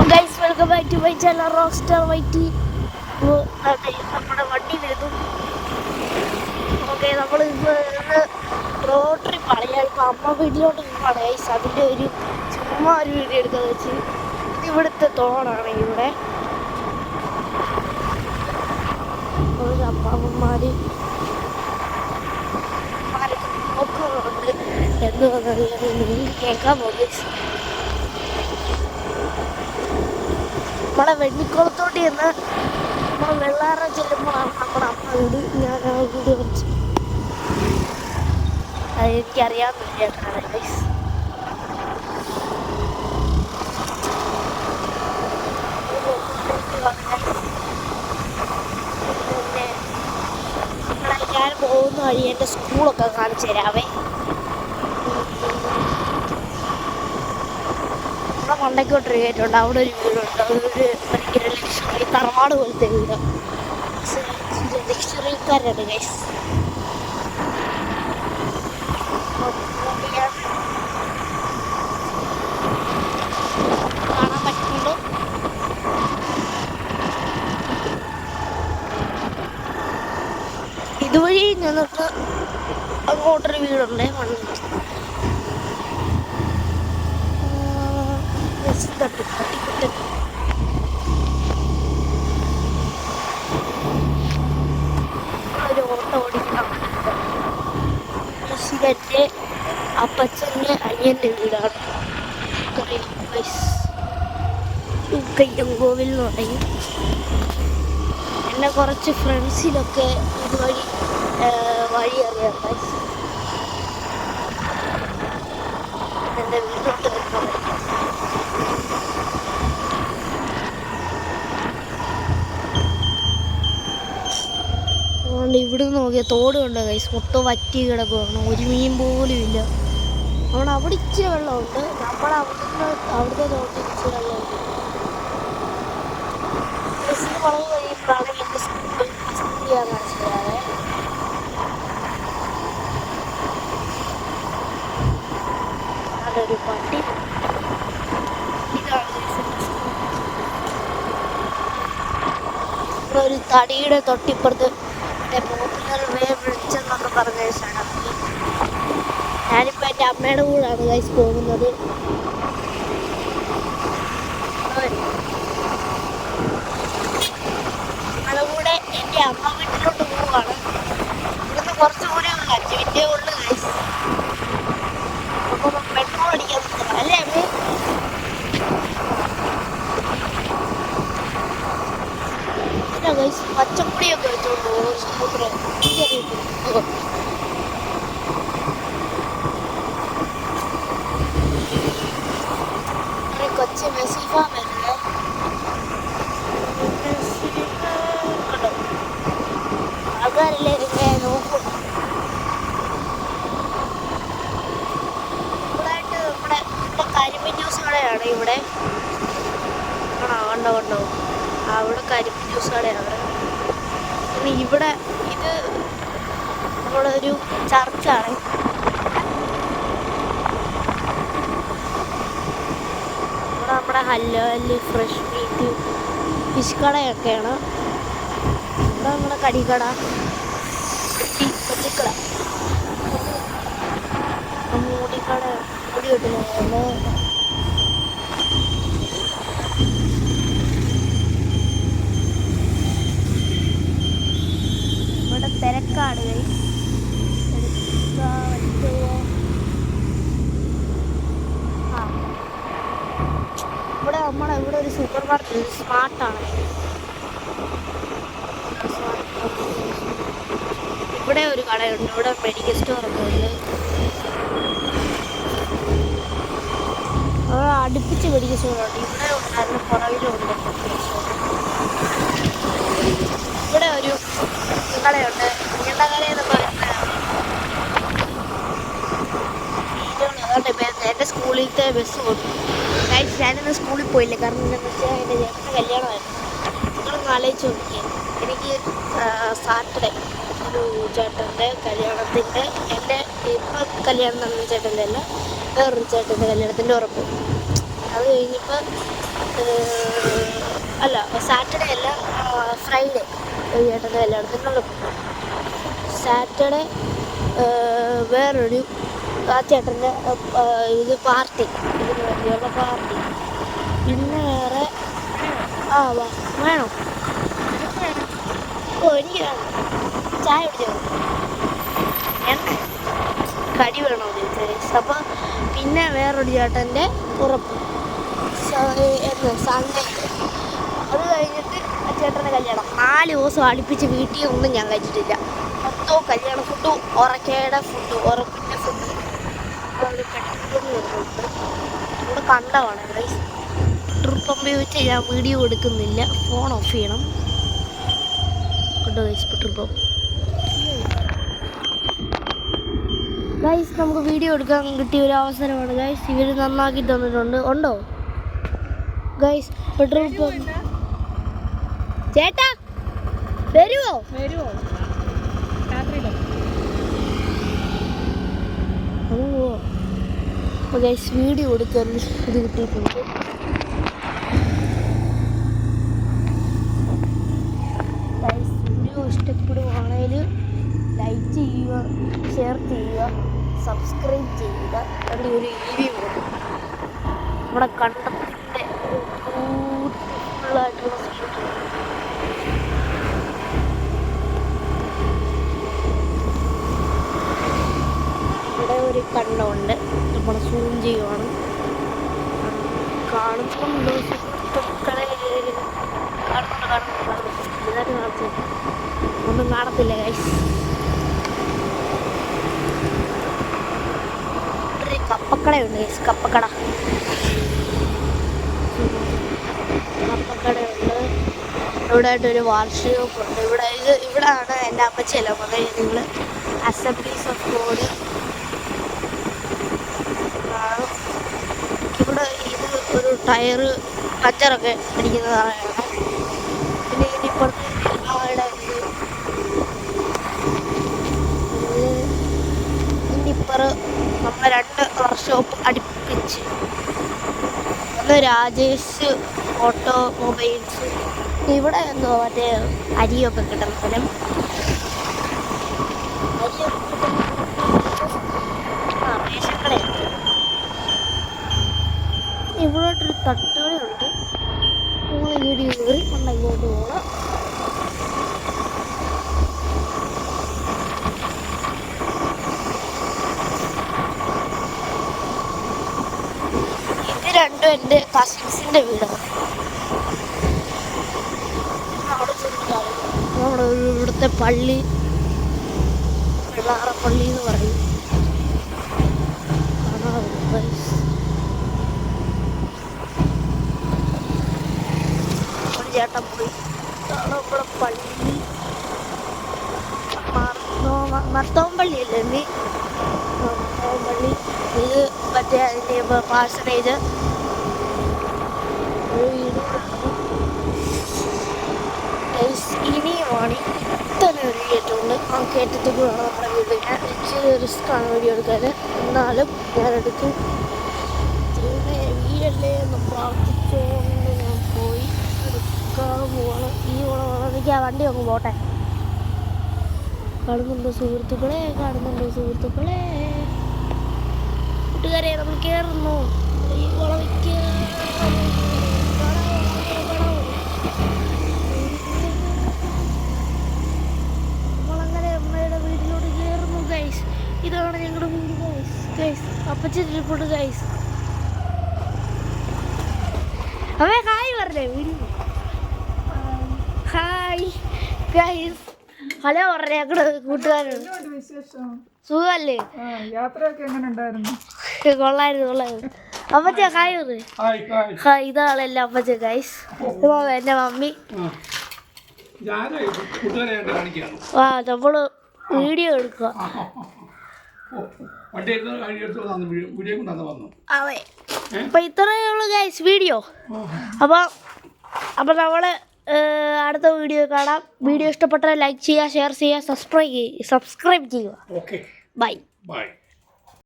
Guys welcome back to my channel rock star വൈറ്റി. നമ്മുടെ വണ്ടി വരുന്നു. ഓക്കെ, നമ്മൾ ഇന്ന് റോഡ് ട്രിപ്പാണ്. ഞാൻ ഇപ്പോൾ അമ്മ വീട്ടിലോട്ട് പോവാണ് ഗൈസ്. അതിൻ്റെ ഒരു ചുമ്മാ ഒരു വീഡിയോ എടുക്കാന്ന് വെച്ച്. ഇത് ഇവിടുത്തെ തോടാണ്. ഇവിടെ അപ്പാപ്പന്മാർ നോക്കുന്നുണ്ട് എന്ന് പറഞ്ഞാൽ നിങ്ങൾക്ക് കേൾക്കാൻ പോകും. നമ്മളെ വെണ്ണിക്കുളത്തോട്ട് ചെന്ന് നമ്മൾ വെള്ളാറ ചെല്ലുമ്പോഴാണ് നമ്മുടെ അമ്മ വീട്. ഞാൻ ആ വീട് കുറച്ച് അതെനിക്കറിയാവുന്ന ചേട്ടനാണ് ഗൈസ്. പിന്നെ ഞാൻ പോകുന്ന വഴി എൻ്റെ സ്കൂളൊക്കെ കാണിച്ചു തരാവേ. മണ്ടയ്ക്കോട്ടൊരു കയറ്റുണ്ട്, അവിടെ ഒരു വീടുണ്ട്. അതൊരു ഭയങ്കര ലക്ഷറി തറവാട് പോലത്തെ വീട്. ലക്ഷറിക്കാരാണ് ഗൈസ്. കാണാൻ പറ്റുന്നുണ്ട്. ഇതുവഴി ഞങ്ങൾക്ക് അങ്ങോട്ടൊരു വീടുണ്ട്. ഒരു ഓട്ടോ ഓടിക്കണം. എൻ്റെ അപ്പച്ചൻ്റെ അനിയൻ്റെ വീടാണ്. കയ്യങ്കോവിൽ എന്ന് പറയും. എൻ്റെ കുറച്ച് ഫ്രണ്ട്സിലൊക്കെ ഇതുവഴി വഴി അറിയാം. എൻ്റെ വീട്ടിലോട്ട് വരുന്നത് ഇവിടുന്ന് നോക്കിയാൽ തോട് കണ്ടോ ഗൈസ്, മൊത്തം വറ്റി കിടക്കുകയാണ്. ഒരു മീൻ പോലും ഇല്ല. അവിടെ അവിടെ ഇച്ചിരി വെള്ളമുണ്ട്. നമ്മൾ അവിടുത്തെ തോട്ടിൽ ഇച്ചിരി വെള്ളമുണ്ട്. ബസ്സിന് പറഞ്ഞു കഴിയുമ്പോഴാണ് എൻ്റെ സ്കൂൾ ചെയ്യാൻ മനസ്സിലാവേ. അതൊരു പട്ടി. ഇതാണ് ഒരു തടിയുടെ തൊട്ടിപ്പുറത്ത് പോപ്പുലർ വേ ബ്രിഡ്ജ് എന്നൊക്കെ പറഞ്ഞ സ്ഥലം. ഞാനിപ്പോൾ എൻ്റെ അമ്മയുടെ കൂടെയാണ് ഗൈസ് പോകുന്നത്. അതുകൂടെ എൻ്റെ അമ്മ വീട്ടിലോട്ട് പോവുകയാണ്. ഇവിടുന്ന് കുറച്ച് ദൂരം 5 മിനിറ്റേ ഉള്ളു ഗൈസ്. അപ്പോൾ പെട്രോൾ അടിക്കാൻ നിൽക്കണം അല്ലേ അമ്മേ? ഗൈസ് പച്ചപ്പൊടിയൊക്കെ വെച്ചോണ്ട് പോകും സ്കൂട്ടർ. കൊച്ചി മെസ്സിഫ വരുന്നത് ആൾക്കാരല്ലേ ഇതിനെ നോക്കും. ഇവിടായിട്ട് നമ്മുടെ കരിമ്പൻ ജ്യൂസ് കടയാണ് ഇവിടെ. ആണോ കണ്ടോ അവിടെ കരിമ്പൻ ജ്യൂസ് കടയാണ്. പിന്നെ ഇവിടെ ഇത് നമ്മുടെ ഒരു ചർച്ചാണ്. ഇവിടെ നമ്മുടെ ഹല്ല് ഫ്രഷ് മീറ്റ് ഫിഷ് കടയൊക്കെയാണ്. ഇവിടെ നമ്മുടെ കടിക്കട, പച്ചിക്കട, മൂടിക്കട, മുടി കിട്ടുന്നുണ്ട്. ഇവിടെ തിരക്കാണ്. ഇവിടെ ഒരു സൂപ്പർ മാർക്കറ്റ് സ്മാർട്ടാണ്. ഇവിടെ ഒരു കടയുണ്ട്. ഇവിടെ മെഡിക്കൽ സ്റ്റോറൊക്കെ ഉണ്ട്. അവിടെ അടുപ്പിച്ച് മെഡിക്കൽ സ്റ്റോറുണ്ട്. ഇവിടെ ഉണ്ടായിരുന്നു, പുറകിലുണ്ട് മെഡിക്കൽ സ്റ്റോർ. ഇവിടെ ഒരു കടയുണ്ട്. നീണ്ടകരയെന്നൊക്കെ എൻ്റെ സ്കൂളിലത്തെ ബസ് കൊടുത്തു. ഞാനിന്ന് സ്കൂളിൽ പോയില്ല. കാരണം എന്താണെന്ന് വെച്ചാൽ എൻ്റെ ചേട്ടൻ്റെ കല്യാണമായിരുന്നു. നിങ്ങളൊന്ന് ആലോചിച്ച് നോക്കിയേ. എനിക്ക് സാറ്റർഡേ ഒരു ചേട്ടൻ്റെ കല്യാണത്തിൻ്റെ എൻ്റെ ഇപ്പം കല്യാണം നടന്ന ചേട്ടൻ്റെ അല്ല, വേറൊരു ചേട്ടൻ്റെ കല്യാണത്തിൻ്റെ ഉറപ്പ്. അത് കഴിഞ്ഞപ്പോൾ അല്ല സാറ്റർഡേ അല്ല ഫ്രൈഡേ ചേട്ടൻ്റെ കല്യാണത്തിനുള്ള സാറ്റർഡേ വേറൊരു ആ ചേട്ടൻ്റെ ഇത് പാർട്ടി ഇതിന് വേണ്ടിയുള്ള പാർട്ടി. പിന്നെ വേറെ വേണോ? എനിക്ക് വേണം. ചായ കുടിച്ചോ? കടി വേണോ ചോദിച്ചത്. അപ്പോൾ പിന്നെ വേറൊരു ചേട്ടൻ്റെ ഉറപ്പ് സൺഡേ. അത് കഴിഞ്ഞിട്ട് ആ ചേട്ടൻ്റെ കല്യാണം 4 ദിവസം അടുപ്പിച്ച് വീട്ടിൽ ഒന്നും ഞാൻ കഴിച്ചിട്ടില്ല. മൊത്തവും കല്യാണ ഫുഡും ഉറക്കയുടെ ഫുഡ് ഉറപ്പിൻ്റെ ഫുഡ് അത് പെട്ടെന്ന് വരുന്നുണ്ട്. ഇവിടെ കണ്ടതാണ് ഗൈസ്. ട്രിപ്പ് ഉപയോഗിച്ച് ഞാൻ വീഡിയോ എടുക്കുന്നില്ല, ഫോൺ ഓഫ് ചെയ്യണം. കണ്ടോ ഗൈസ് ഇപ്പോൾ ട്രിപ്പ് ഗൈസ്. നമുക്ക് വീഡിയോ എടുക്കാൻ കിട്ടിയ ഒരു അവസരമാണ് ഗൈസ്. ഇവർ നന്നാക്കി തന്നിട്ടുണ്ട്. ഉണ്ടോ ഗൈസ്? പെട്രോൾ പമ്പ് ചേട്ടാ വരുമോ? അപ്പോൾ ഗൈസ് വീഡിയോ എടുക്കാൻ ഇത് കിട്ടിയിട്ടുണ്ട്. ഗൈസ് വീഡിയോ ഇഷ്ടപ്പെടുവാണെങ്കിൽ ലൈക്ക് ചെയ്യുക, ഷെയർ ചെയ്യുക, സബ്സ്ക്രൈബ് ചെയ്യുക. അവിടെ ഒരു വീഡിയോ കൊടുക്കും. നമ്മുടെ കണ്ടത്തിൻ്റെ ബ്യൂട്ടിഫുള്ളായിട്ടുള്ള സ്ട്രീറ്റ്. ഇവിടെ ഒരു കണ്ടമുണ്ട്. നമ്മൾ സൂം ചെയ്യുവാണ്. കാണുന്നുണ്ടോ സുഹൃത്തുക്കളെ? കാണുന്നുണ്ട്. ഒന്നും കാണത്തില്ല ഗൈസ്. ഒരു കപ്പക്കടയുണ്ട് ഗൈസ്. കപ്പക്കടയുണ്ട്. ഇവിടെ ആയിട്ടൊരു വാർഷികമുണ്ട്. ഇവിടെയാണ് എൻ്റെ അമ്മച്ചെല്ലാം പറഞ്ഞത്. നിങ്ങൾ അസംബ്ലീസ് ഓഫ് ഗോഡ്. ഇവിടെ ഇത് ഒരു ടയറ് പഞ്ചറൊക്കെ അടിക്കുന്നതാണ്. പിന്നെ ഇതിനിപ്പുറത്ത് ഇതിനിപ്പുറം നമ്മൾ 2 വർക്ക്ഷോപ്പ് അടുപ്പിച്ച്. ഒന്ന് രാജേഷ് ഓട്ടോമൊബൈൽസ്. ഇവിടെ എന്തോ മറ്റേ അരിയൊക്കെ കിട്ടുന്ന സ്ഥലം. റേഷൻ കടയുണ്ട്. ഇവിടോട്ടൊരു തട്ടുകടയുണ്ട്. ഇങ്ങോട്ട് കയറി ഇങ്ങോട്ട് പോകണം. ഇത് രണ്ടും എൻ്റെ കസിൻസിൻ്റെ വീടാണ്. നമ്മുടെ ഇവിടുത്തെ പള്ളി വെള്ളാറപ്പള്ളി എന്ന് പറയും. ഒരു ചേട്ടൻ പോയി. നമ്മുടെ പള്ളി മർത്തോമ്പള്ളി അല്ലേ? മർത്തോമ്പള്ളി. ഇത് മറ്റേ അതിൻ്റെ പാഴ്സണേജ് ഒരു വീട്. ഇനിയുമാണ് ഇത്തന്നെ ഒരു കയറ്റമുണ്ട്. ആ കയറ്റത്തിൽ കൂടെയാണ് നമ്മുടെ വീട്. ഞാൻ ഇച്ചിരി റിസ്ക്കാണ് വീഡിയോ എടുക്കാൻ. എന്നാലും ഞാനെടുക്കും. വീടല്ലേ എന്ന് പ്രാർത്ഥിച്ചുകൊണ്ട് ഞാൻ പോയി എടുക്കാൻ പോകണം. ഈ എനിക്ക് ആ വണ്ടി അങ്ങ് പോട്ടെ. കാണുന്നുണ്ടോ സുഹൃത്തുക്കളെ? കൂട്ടുകാരെ നമ്മൾ കയറുന്നു. ഈ വളവിക്ക് ഇതാണ് ഞങ്ങളുടെ വീട് ഗൈസ്. അപ്പച്ചൻ ഇരിപ്പുണ്ട് ഗൈസ്. അവേ ഹായ് പറഞ്ഞേ വീട്. Hi guys. ഹലോ പറഞ്ഞേ ഞങ്ങളുടെ കൂട്ടുകാരാണ്. സുഖമല്ലേ? കൊള്ളായിരുന്നു. അപ്പച്ച ഹായ് പറഞ്ഞേ. ഹായ്. ഇതാളെല്ലാം അപ്പച്ച ഗൈസ്. എൻ്റെ മമ്മി. നമ്മള് വീഡിയോ എടുക്കുക. അതെ. അപ്പൊ ഇത്രയേ ഉള്ളൂ ഗൈസ് വീഡിയോ. അപ്പൊ നമ്മള് അടുത്ത വീഡിയോ കാണാം. വീഡിയോ ഇഷ്ടപ്പെട്ടാൽ ലൈക്ക് ചെയ്യുക, ഷെയർ ചെയ്യുക, സബ്സ്ക്രൈബ് ചെയ്യുക. ബൈ.